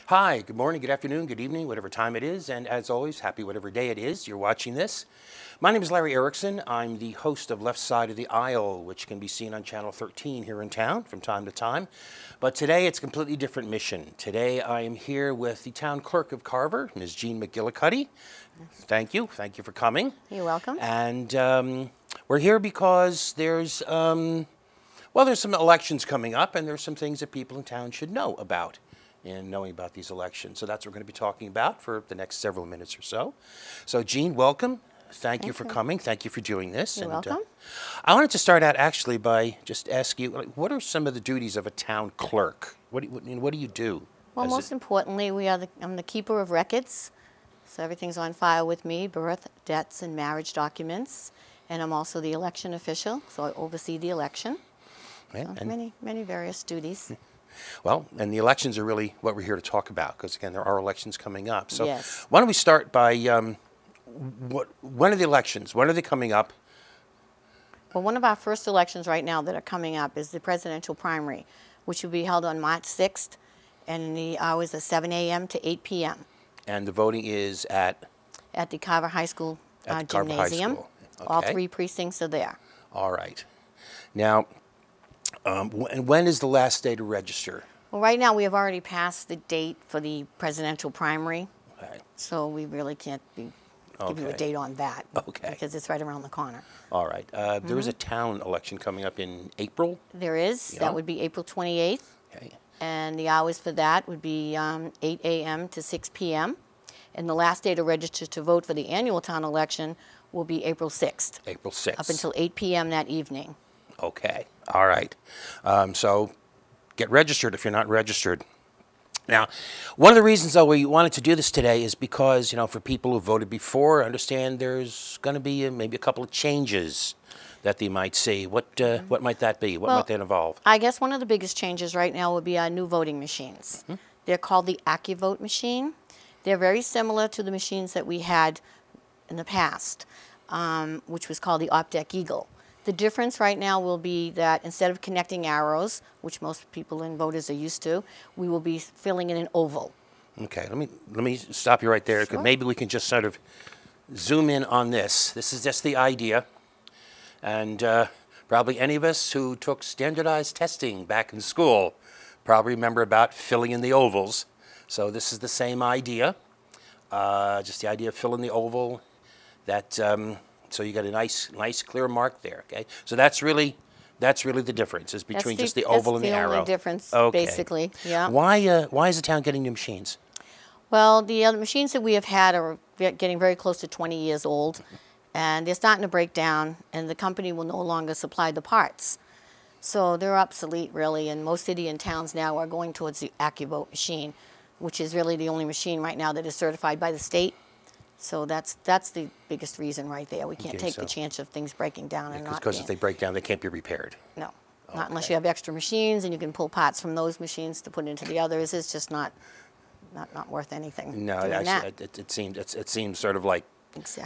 Hi, good morning, good afternoon, good evening, whatever time it is, and as always, happy whatever day it is you're watching this. My name is Larry Erickson. I'm the host of Left Side of the Aisle, which can be seen on Channel 13 here in town from time to time. But today it's a completely different mission. Today I am here with the town clerk of Carver, Ms. Jean McGillicuddy. Thank you for coming. You're welcome. And we're here because there's some elections coming up, and there's some things that people in town should know about in knowing about these elections. So that's what we're going to be talking about for the next several minutes or so. So Jean, welcome. Thank you for coming. Thank you for doing this. You're welcome. I wanted to start out actually by just asking you, what are some of the duties of a town clerk? What do you do? Well, most importantly, I'm the keeper of records. So everything's on file with me, birth, deaths, and marriage documents. And I'm also the election official, so I oversee the election. Yeah, so many various duties. Well, and the elections are really what we're here to talk about, because again, there are elections coming up. So yes. Why don't we start by when are the elections? When are they coming up? Well, one of our first elections right now that are coming up is the presidential primary, which will be held on March 6th, and the hours are 7 a.m. to 8 p.m. And the voting is at? At the Carver High School at the Carver gymnasium. High School. Okay. All three precincts are there. All right. Now, when is the last day to register? Well, right now we have already passed the date for the presidential primary. Okay. So we really can't give you a date on that. Okay. Because it's right around the corner. All right. There is a town election coming up in April? There is. Yeah. That would be April 28th. Okay. And the hours for that would be 8 a.m. to 6 p.m. And the last day to register to vote for the annual town election will be April 6th. April 6th. Up until 8 p.m. that evening. Okay. All right. So get registered if you're not registered. Now, one of the reasons, though, we wanted to do this today is because, for people who voted before, I understand there's going to be maybe a couple of changes that they might see. What might that be? What might that involve? I guess one of the biggest changes right now would be our new voting machines. Mm-hmm. They're called the AccuVote machine. They're very similar to the machines that we had in the past, which was called the Optec Eagle. The difference right now will be that instead of connecting arrows, which most people and voters are used to, we will be filling in an oval. Okay, let me stop you right there, because maybe we can just sort of zoom in on this. This is just the idea, and probably any of us who took standardized testing back in school probably remember about filling in the ovals. So this is the same idea, just the idea of filling the oval. That so you got a nice clear mark there. Okay, so that's really the difference is between just the oval and the arrow. That's the only difference, basically. Yeah. Why is the town getting new machines? Well, the other machines that we have had are getting very close to 20 years old, and they're starting to break down, and the company will no longer supply the parts. So they're obsolete, really, and most city and towns now are going towards the AccuVote machine, which is really the only machine right now that is certified by the state. So that's the biggest reason right there. We can't take the chance of things breaking down and not because if they break down, they can't be repaired. No, not unless you have extra machines and you can pull parts from those machines to put into the others. It's just not worth anything. No, actually, it seems sort of like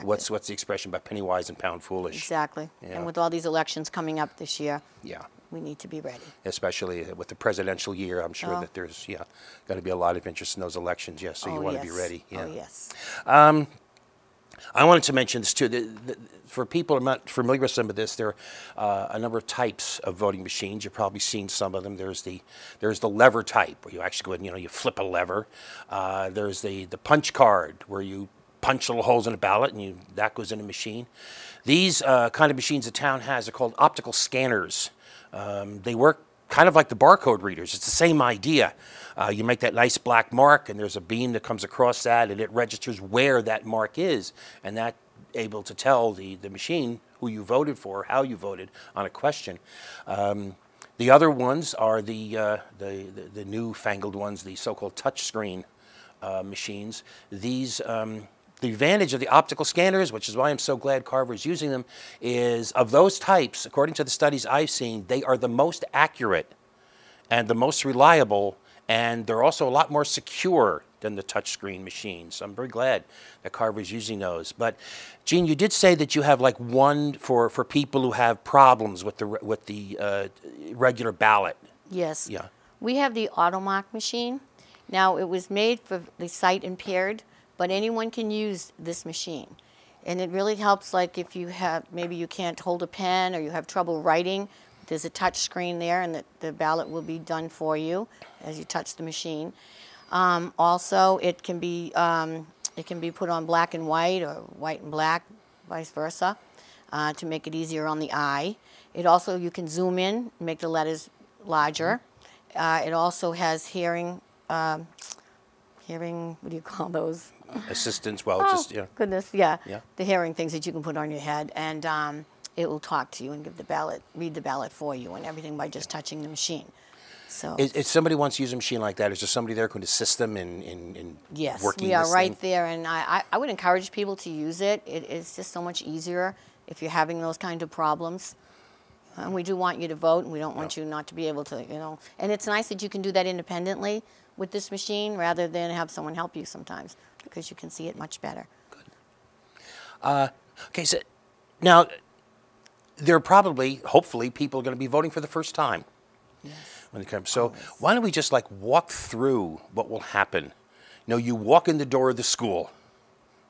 what's the expression about penny wise and pound foolish. Exactly. Yeah. And with all these elections coming up this year, we need to be ready. Especially with the presidential year, I'm sure that there's going to be a lot of interest in those elections. Yes, so you want to be ready. Yeah. Oh yes. I wanted to mention this too. For people who are not familiar with some of this, there are a number of types of voting machines. You've probably seen some of them. There's the lever type, where you actually go ahead and you flip a lever. There's the punch card, where you punch little holes in a ballot and that goes in a machine. These kind of machines the town has are called optical scanners. They work kind of like the barcode readers. It's the same idea. You make that nice black mark, and there's a beam that comes across that, and it registers where that mark is, and that's able to tell the machine who you voted for, how you voted on a question. The other ones are the newfangled ones, the so-called touchscreen machines. These the advantage of the optical scanners, which is why I'm so glad Carver is using them, is of those types, according to the studies I've seen, they are the most accurate and the most reliable, and they're also a lot more secure than the touchscreen machines. So I'm very glad that Carver is using those. But Jean, you did say that you have like one for people who have problems with the regular ballot. Yes. Yeah. We have the AutoMark machine, Now, it was made for the sight impaired, but anyone can use this machine. And it really helps, like if you have, maybe you can't hold a pen or you have trouble writing, there's a touch screen there and the ballot will be done for you as you touch the machine. Also, it can be put on black and white or white and black, vice versa, to make it easier on the eye. It also, you can zoom in, make the letters larger. It also has hearing, what do you call those? Assistance, well, just, yeah. Goodness, yeah. Yeah. The hearing things that you can put on your head. And it will talk to you and give the ballot, read the ballot for you and everything by just touching the machine. So if somebody wants to use a machine like that, is there somebody there who can assist them in yes, working we are this right thing? there. And I would encourage people to use it. It's just so much easier if you're having those kind of problems. And we do want you to vote, and we don't want you not to be able to, you know. And it's nice that you can do that independently with this machine rather than have someone help you sometimes, because you can see it much better. Good. Okay, so now there are probably, hopefully, people are going to be voting for the first time. Yes. When it comes. So why don't we just like walk through what will happen? You know, you walk in the door of the school.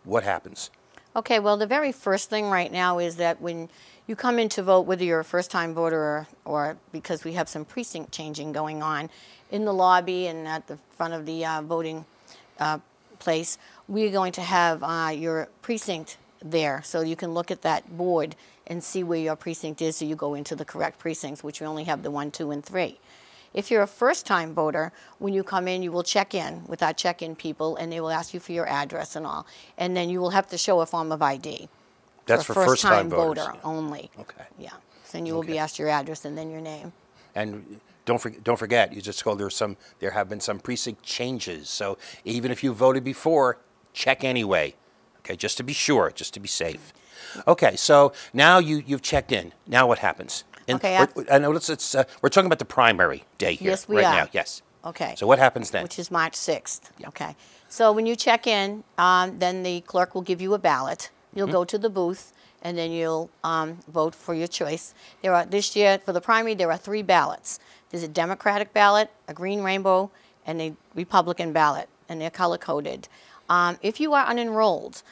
What happens? Okay, well, the very first thing right now is that when you come in to vote, whether you're a first-time voter or because we have some precinct changing going on in the lobby and at the front of the voting place, we're going to have your precinct there, so you can look at that board and see where your precinct is, so you go into the correct precincts, which we only have the 1, 2, and 3. If you're a first-time voter, when you come in, you will check in with our check-in people, and they will ask you for your address and all. And then you will have to show a form of ID. That's for first-time voters. Voter only. Okay. Yeah. So then you will be asked your address and then your name. And don't forget, you just told there have been some precinct changes. So even if you voted before, check anyway. Okay, just to be sure, just to be safe. Okay, so now you've checked in. Now what happens? And Okay, I know we're talking about the primary day here. Yes, we right are. now. Yes. Okay. So what happens then? Which is March 6th. Okay. So when you check in, then the clerk will give you a ballot. You'll go to the booth, and then you'll vote for your choice. This year, for the primary, there are 3 ballots. There's a Democratic ballot, a green rainbow, and a Republican ballot, and they're color-coded. If you are unenrolled,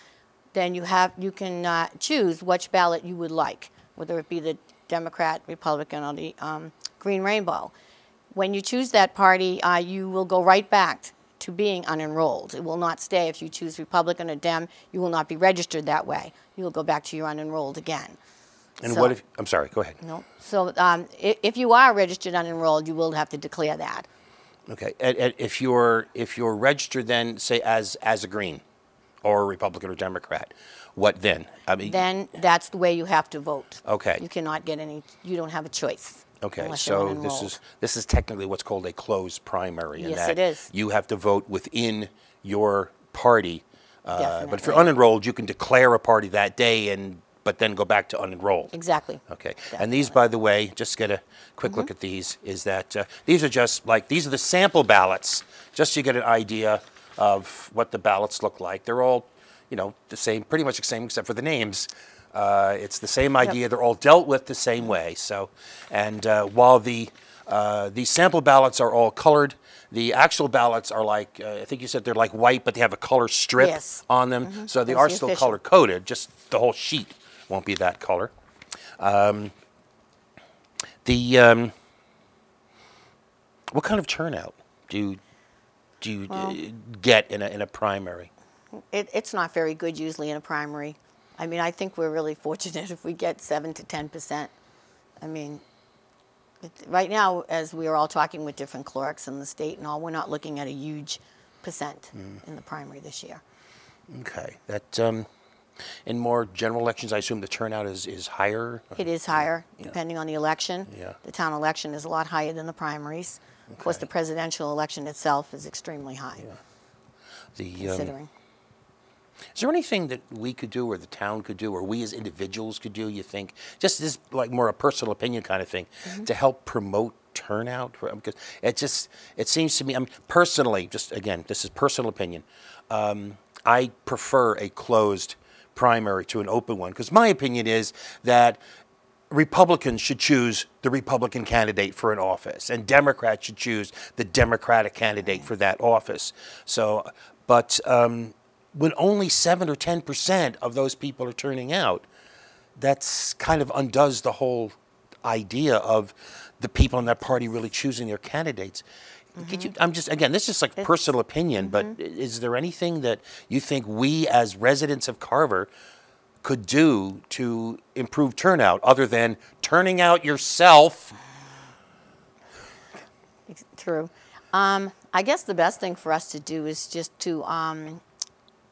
then you can choose which ballot you would like, whether it be the Democrat, Republican, or the green rainbow. When you choose that party, you will go right back to being unenrolled. It will not stay. If you choose Republican or Dem, you will not be registered that way. You will go back to your unenrolled again. And what if, I'm sorry, go ahead. No. So if you are registered unenrolled, you will have to declare that. Okay. And if you're registered then, say, as a green or a Republican or Democrat, what then? I mean, then that's the way you have to vote. Okay. You cannot get you don't have a choice. Okay, Unless you're so unenrolled. this is technically what's called a closed primary. In Yes, that it is. You have to vote within your party. But if you're Definitely. unenrolled, you can declare a party that day, but then go back to unenrolled. Exactly. Okay, and these, by the way, just get a quick look at these, is that these are just like, these are the sample ballots, just so you get an idea of what the ballots look like. They're all, you know, the same, pretty much the same except for the names. It's the same idea. Yep. They're all dealt with the same way. So, and while these sample ballots are all colored, the actual ballots are like, I think you said they're like white, but they have a color strip Yes. on them. So they That's are the still official. color coded. Just the whole sheet won't be that color. What kind of turnout do you get in a primary? It's not very good usually in a primary. I mean, I think we're really fortunate if we get 7 to 10%. I mean, right now, as we are all talking with different clerks in the state and all, we're not looking at a huge percent in the primary this year. Okay. That in more general elections, I assume the turnout is higher? It is higher, depending on the election. Yeah. The town election is a lot higher than the primaries. Of course, the presidential election itself is extremely high, considering. Is there anything that we could do, or the town could do, or we as individuals could do, you think, just this like more a personal opinion kind of thing, to help promote turnout? Because it seems to me, I mean, personally, just again, this is personal opinion, I prefer a closed primary to an open one, because my opinion is that Republicans should choose the Republican candidate for an office, and Democrats should choose the Democratic candidate for that office. So, but when only 7 or 10% of those people are turning out, that's kind of undoes the whole idea of the people in that party really choosing their candidates. Could you, I'm just, again, this is like personal opinion, but is there anything that you think we as residents of Carver could do to improve turnout other than turning out yourself? True. I guess the best thing for us to do is just to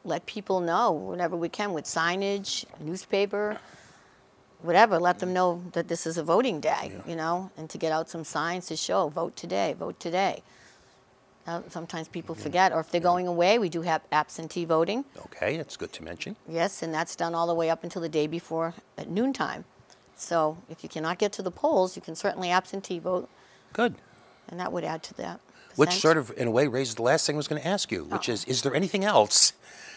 let people know whenever we can with signage, newspaper, whatever, let them know that this is a voting day, you know, and to get out some signs to show, vote today, vote today. Sometimes people forget, or if they're going away, we do have absentee voting. Okay, that's good to mention. Yes, and that's done all the way up until the day before at noontime. So if you cannot get to the polls, you can certainly absentee vote. Good. And that would add to that. Which sort of, in a way, raises the last thing I was going to ask you, which is there anything else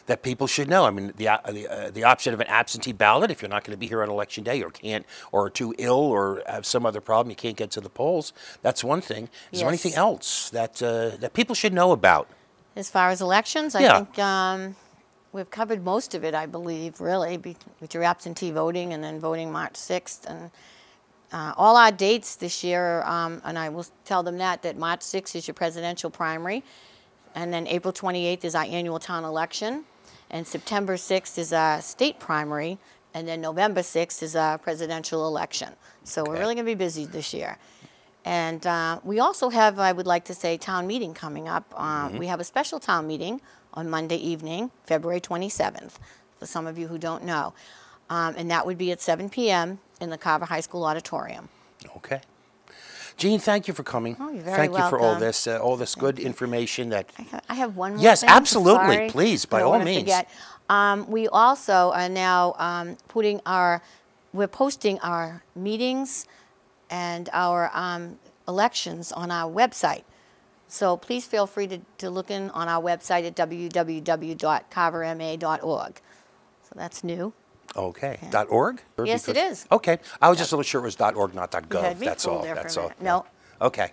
that people should know? I mean, the option of an absentee ballot, if you're not going to be here on election day or can't, or are too ill or have some other problem, you can't get to the polls, that's one thing. Is there anything else that, that people should know about? As far as elections, I think we've covered most of it, I believe, really, with your absentee voting and then voting March 6th. And all our dates this year, and I will tell them that March 6th is your presidential primary, and then April 28th is our annual town election, and September 6th is our state primary, and then November 6th is our presidential election. So we're really going to be busy this year. And we also have, I would like to say, town meeting coming up. We have a special town meeting on Monday evening, February 27th, for some of you who don't know. And that would be at 7 p.m. in the Carver High School auditorium. Okay. Jean, thank you for coming. Oh, you're very Thank you for welcome. all this good information. That I have one more Yes, thing. absolutely. Sorry. Please, by all means. We also are now we're posting our meetings and our elections on our website. So please feel free to look in on our website at www.carverma.org. So that's new. Okay. .org? Yes, it is. Okay. I was just a little sure it was .org, not .gov. That's all. That's all. No. Okay.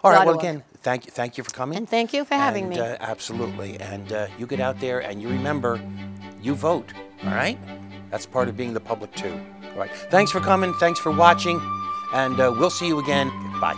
All right. Well, again, thank you for coming. And thank you for having me. Absolutely. And you get out there and you remember, you vote. All right? That's part of being the public too. All right. Thanks for coming. Thanks for watching. And we'll see you again. Bye.